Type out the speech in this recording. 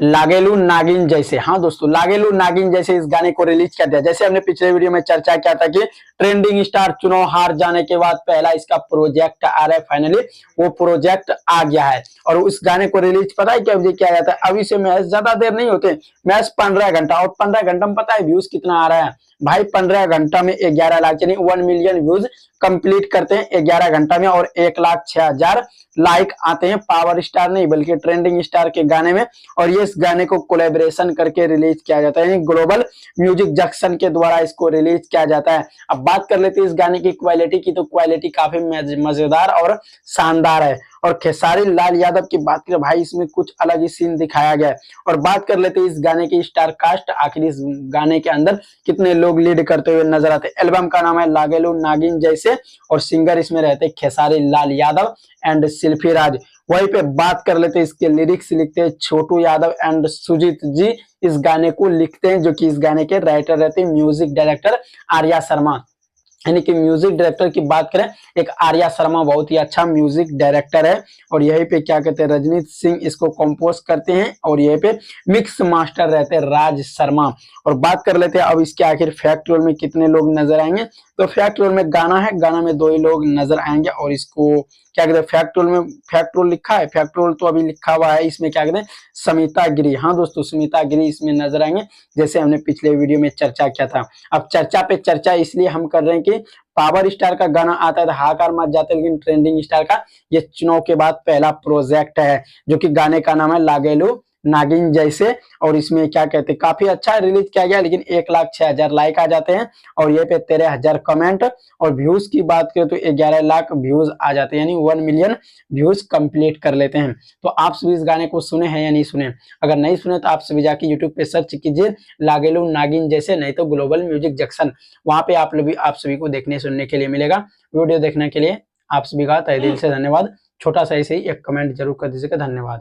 लागेलू नागिन जैसे। हाँ दोस्तों, लागेलू नागिन जैसे इस गाने को रिलीज कर दिया। जैसे हमने पिछले वीडियो में चर्चा किया था कि ट्रेंडिंग स्टार चुनाव हार जाने के बाद पहला इसका प्रोजेक्ट आ रहा है, फाइनली वो प्रोजेक्ट आ गया है। और उस गाने को रिलीज पता है क्या किया जाता है, अभी से मैच ज्यादा देर नहीं होते, मैच 15 घंटा, और 15 घंटा में पता है व्यूज कितना आ रहा है भाई, 15 घंटा में 11 लाख यानी 1 मिलियन व्यूज कंप्लीट करते हैं 11 घंटा में, और 1,06,000 लाइक आते हैं पावर स्टार नहीं बल्कि ट्रेंडिंग स्टार के गाने में। और ये इस गाने को कोलैबोरेशन करके रिलीज किया जाता है, यानी ग्लोबल म्यूजिक जंक्शन के द्वारा इसको रिलीज किया जाता है। अब बात कर लेते हैं इस गाने की क्वालिटी की, तो क्वालिटी काफी मजेदार और शानदार है। और खेसारी लाल यादव की बात करें भाई, इसमें कुछ अलग ही सीन दिखाया गया है। और बात कर लेते हैं इस गाने की स्टार कास्ट, आखिर इस गाने के अंदर कितने लोग लीड करते हुए नजर आते हैं। एल्बम का नाम है लागेलू नागिन जैसे, और सिंगर इसमें रहते हैं खेसारी लाल यादव एंड शिल्पी राज। वहीं पे बात कर लेते हैं इसके लिरिक्स लिखते हैं छोटू यादव एंड सुजीत जी इस गाने को लिखते हैं, जो कि इस गाने के राइटर रहते हैं म्यूजिक डायरेक्टर आर्या शर्मा। यानी कि म्यूजिक डायरेक्टर की बात करें, एक आर्या शर्मा बहुत ही अच्छा म्यूजिक डायरेक्टर है। और यहीं पे क्या कहते हैं रजनीत सिंह इसको कंपोज करते हैं, और यहीं पे मिक्स मास्टर रहते हैं राज शर्मा। और बात कर लेते हैं अब इसके आखिर फैक्ट रोल में कितने लोग नजर आएंगे, तो फैक्ट रोल में गाना है, गाना में 2 ही लोग नजर आएंगे। और इसको क्या कहते हैं फैक्ट रोल में, फैक्ट रोल लिखा है, फैक्ट रोल तो अभी लिखा हुआ है, इसमें क्या कहते हैं समिता गिरी। हाँ दोस्तों, समिता गिरी इसमें नजर आएंगे, जैसे हमने पिछले वीडियो में चर्चा किया था। अब चर्चा पे चर्चा इसलिए हम कर रहे हैं कि पावर स्टार का गाना आता है तो हाकार मच जाते हैं, लेकिन ट्रेंडिंग स्टार का ये चुनाव के बाद पहला प्रोजेक्ट है, जो कि गाने का नाम है लागेलू नागिन जैसे। और इसमें क्या कहते हैं काफी अच्छा रिलीज किया गया, लेकिन 1,06,000 लाइक आ जाते हैं, और ये पे 13,000 कमेंट। और व्यूज की बात करें तो 11 लाख व्यूज आ जाते हैं, यानी 1 मिलियन व्यूज कंप्लीट कर लेते हैं। तो आप सभी इस गाने को सुने हैं या नहीं सुने? अगर नहीं सुने तो आप सभी जाके यूट्यूब पे सर्च कीजिए लागेलू नागिन जैसे, नहीं तो ग्लोबल म्यूजिक जंक्शन, वहां पे आप सभी को देखने सुनने के लिए मिलेगा। वीडियो देखने के लिए आप सभी का तहे दिल से धन्यवाद। छोटा सा ऐसे ही एक कमेंट जरूर कर दीजिएगा। धन्यवाद।